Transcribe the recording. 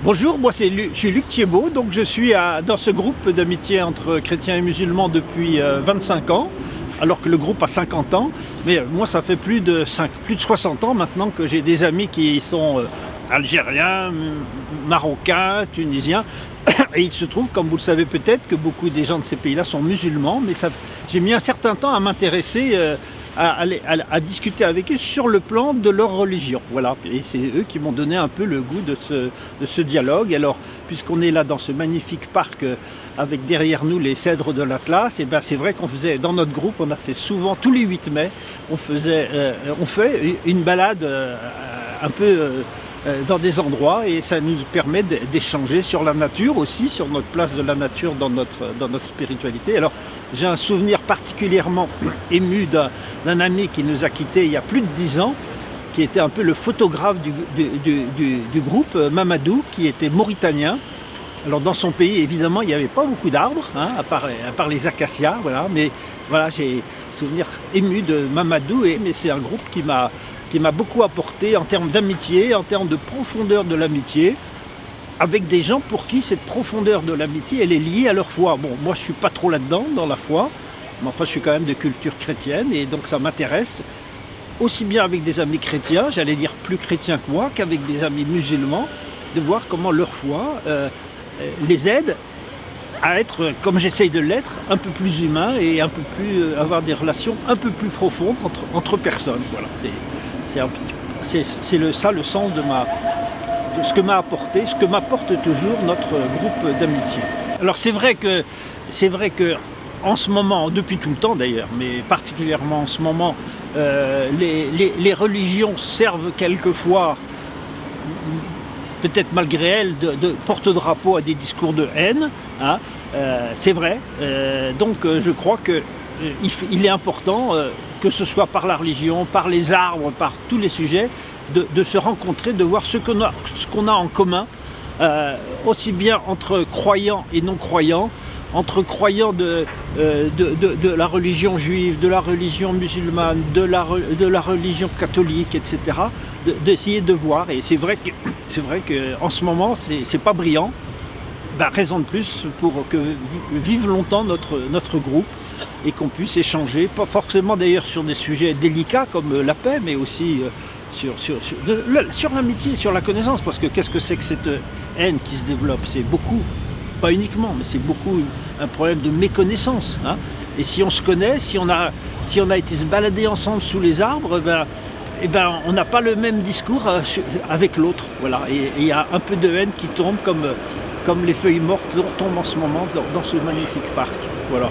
Bonjour, moi je suis Luc Thiebaud, donc je suis dans ce groupe d'amitié entre chrétiens et musulmans depuis 25 ans, alors que le groupe a 50 ans. Mais moi ça fait plus de 60 ans maintenant que j'ai des amis qui sont algériens, marocains, tunisiens. Et il se trouve, comme vous le savez peut-être, que beaucoup des gens de ces pays-là sont musulmans, mais j'ai mis un certain temps à m'intéresser à discuter avec eux sur le plan de leur religion. Voilà. Et c'est eux qui m'ont donné un peu le goût de ce dialogue. Alors, puisqu'on est là dans ce magnifique parc avec derrière nous les cèdres de l'Atlas, et ben c'est vrai qu'on faisait, dans notre groupe, on a fait souvent, tous les 8 mai, on fait une balade un peu dans des endroits, et ça nous permet d'échanger sur la nature aussi, sur notre place de la nature dans notre spiritualité. Alors j'ai un souvenir particulièrement ému d'un ami qui nous a quittés il y a plus de 10 ans, qui était un peu le photographe du groupe, Mamadou, qui était mauritanien. Alors dans son pays, évidemment, il n'y avait pas beaucoup d'arbres, hein, à part les acacias, voilà. Mais voilà, j'ai un souvenir ému de Mamadou, mais c'est un groupe qui m'a beaucoup apporté en termes d'amitié, en termes de profondeur de l'amitié, avec des gens pour qui cette profondeur de l'amitié, elle est liée à leur foi. Bon, moi je ne suis pas trop là-dedans, dans la foi, mais enfin je suis quand même de culture chrétienne, et donc ça m'intéresse, aussi bien avec des amis chrétiens, j'allais dire plus chrétiens que moi, qu'avec des amis musulmans, de voir comment leur foi les aide à être, comme j'essaye de l'être, un peu plus humain et un peu plus avoir des relations un peu plus profondes entre personnes. Voilà. C'est le sens de ce que m'a apporté, ce que m'apporte toujours notre groupe d'amitié. Alors c'est vrai que en ce moment, depuis tout le temps d'ailleurs, mais particulièrement en ce moment, les religions servent quelquefois, peut-être malgré elles, de porte-drapeau à des discours de haine, hein. C'est vrai. Donc je crois qu'il est important, que ce soit par la religion, par les arbres, par tous les sujets, de se rencontrer, de voir ce qu'on a en commun, aussi bien entre croyants et non-croyants, entre croyants de la religion juive, de la religion musulmane, de la religion catholique, etc., d'essayer de voir. Et c'est vrai qu'en ce moment, c'est pas brillant. Ben, raison de plus pour que vive longtemps notre groupe et qu'on puisse échanger, pas forcément d'ailleurs sur des sujets délicats comme la paix, mais aussi sur l'amitié, sur la connaissance, parce que qu'est-ce que c'est que cette haine qui se développe? C'est beaucoup, pas uniquement, mais c'est beaucoup un problème de méconnaissance, hein. Et si on se connaît, si on a été se balader ensemble sous les arbres, on n'a pas le même discours avec l'autre. Voilà. Et il y a un peu de haine qui tombe comme les feuilles mortes tombent en ce moment dans ce magnifique parc. Voilà.